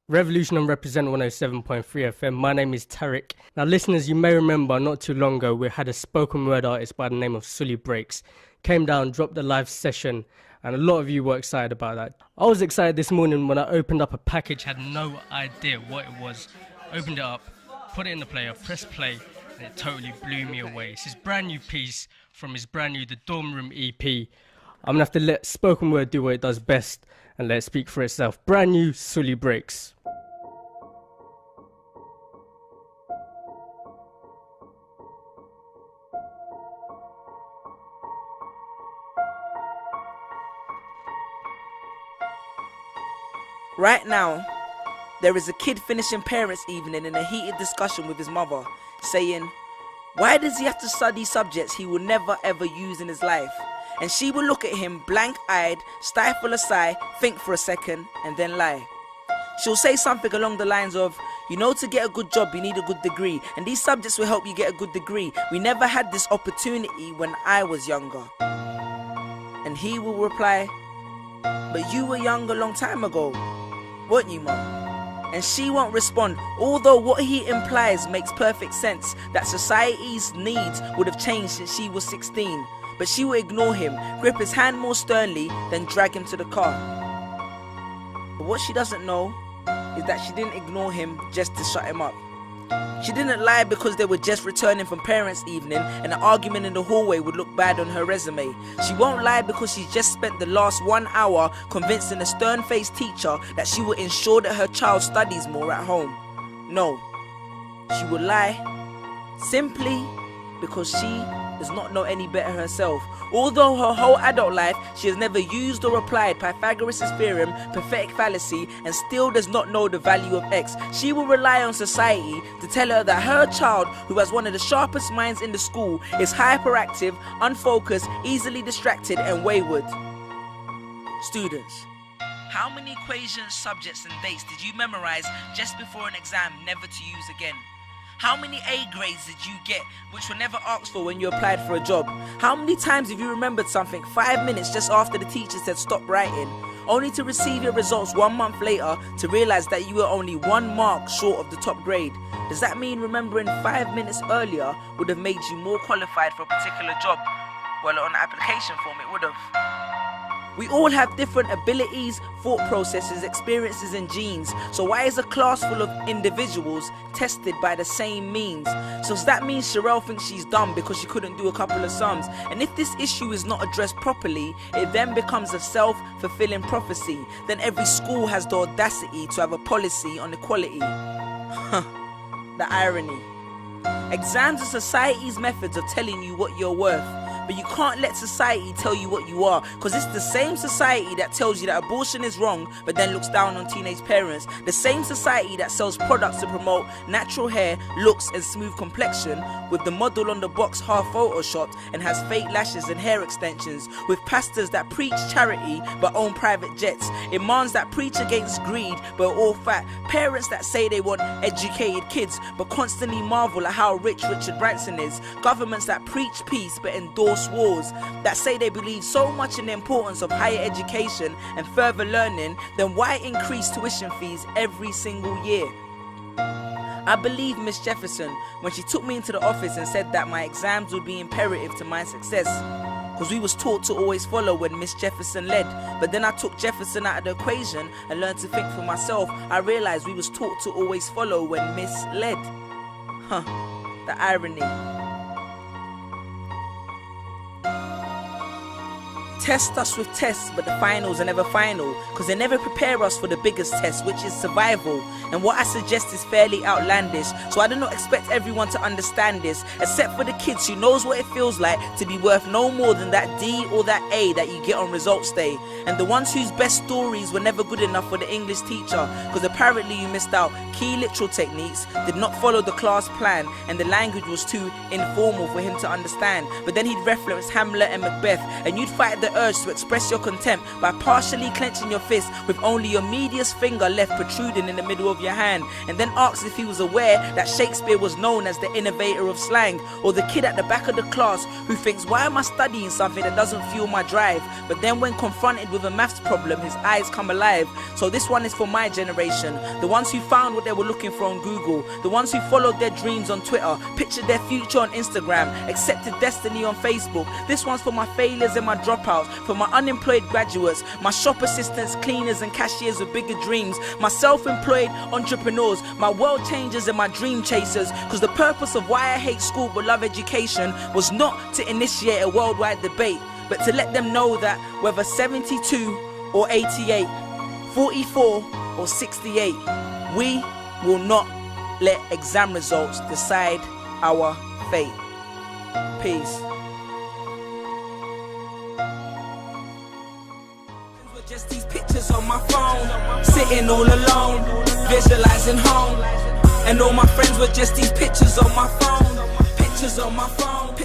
Revolution and Represent 107.3 FM. My name is Tariq. Now, listeners, you may remember not too long ago we had a spoken word artist by the name of Sully Breaks. Came down, dropped a live session, and a lot of you were excited about that. I was excited this morning when I opened up a package, had no idea what it was. Opened it up, put it in the player, pressed play, and it totally blew me away. It's his brand new piece from his brand new The Dorm Room EP. I'm going to have to let spoken word do what it does best and let it speak for itself. Brand new Sully Breaks. Right now, there is a kid finishing parents' evening in a heated discussion with his mother, saying, why does he have to study subjects he will never ever use in his life? And she will look at him blank-eyed, stifle a sigh, think for a second, and then lie. She'll say something along the lines of, you know, to get a good job you need a good degree, and these subjects will help you get a good degree. We never had this opportunity when I was younger. And he will reply, but you were young a long time ago, weren't you, Mum? And she won't respond, although what he implies makes perfect sense, that society's needs would have changed since she was 16. But she will ignore him, grip his hand more sternly, then drag him to the car. But what she doesn't know is that she didn't ignore him just to shut him up. She didn't lie because they were just returning from parents' evening and an argument in the hallway would look bad on her resume. She won't lie because she's just spent the last 1 hour convincing a stern-faced teacher that she will ensure that her child studies more at home. No, she will lie simply because she does not know any better herself. Although her whole adult life she has never used or applied Pythagoras' theorem, pathetic fallacy, and still does not know the value of X, she will rely on society to tell her that her child, who has one of the sharpest minds in the school, is hyperactive, unfocused, easily distracted, and wayward. Students, how many equations, subjects, and dates did you memorize just before an exam never to use again? How many A grades did you get which were never asked for when you applied for a job? How many times have you remembered something 5 minutes just after the teacher said stop writing, only to receive your results 1 month later to realize that you were only 1 mark short of the top grade? Does that mean remembering 5 minutes earlier would have made you more qualified for a particular job? Well, on the application form it would have. We all have different abilities, thought processes, experiences and genes. So why is a class full of individuals tested by the same means? So does that mean Sherelle thinks she's dumb because she couldn't do a couple of sums? And if this issue is not addressed properly, it then becomes a self-fulfilling prophecy. Then every school has the audacity to have a policy on equality. The irony. Exams are society's methods of telling you what you're worth. But you can't let society tell you what you are, because it's the same society that tells you that abortion is wrong but then looks down on teenage parents. The same society that sells products to promote natural hair, looks and smooth complexion, with the model on the box half photoshopped and has fake lashes and hair extensions, with pastors that preach charity but own private jets, imams that preach against greed but are all fat, parents that say they want educated kids but constantly marvel at how rich Richard Branson is, governments that preach peace but endorse wars, that say they believe so much in the importance of higher education and further learning, then why increase tuition fees every single year? I believe Miss Jefferson when she took me into the office and said that my exams would be imperative to my success, because we was taught to always follow when Miss Jefferson led. But then I took Jefferson out of the equation and learned to think for myself. I realized we was taught to always follow when Miss led. The irony. Test us with tests, but the finals are never final, because they never prepare us for the biggest test, which is survival. And what I suggest is fairly outlandish, so I do not expect everyone to understand this, except for the kids who knows what it feels like to be worth no more than that D or that A that you get on results day, and the ones whose best stories were never good enough for the English teacher, because apparently you missed out key literal techniques, did not follow the class plan, and the language was too informal for him to understand. But then he'd reference Hamlet and Macbeth, and you'd fight the urge to express your contempt by partially clenching your fist with only your medius finger left protruding in the middle of your hand, and then asks if he was aware that Shakespeare was known as the innovator of slang, or the kid at the back of the class who thinks, why am I studying something that doesn't fuel my drive? But then when confronted with a maths problem, his eyes come alive. So this one is for my generation, the ones who found what they were looking for on Google, the ones who followed their dreams on Twitter, pictured their future on Instagram, accepted destiny on Facebook. This one's for my failures and my dropouts, for my unemployed graduates, my shop assistants, cleaners and cashiers with bigger dreams, my self-employed entrepreneurs, my world changers and my dream chasers. Because the purpose of why I hate school but love education was not to initiate a worldwide debate, but to let them know that whether 72 or 88, 44 or 68, we will not let exam results decide our fate. Peace. Just these pictures on my phone, sitting all alone, visualizing home. And all my friends were just these pictures on my phone, pictures on my phone.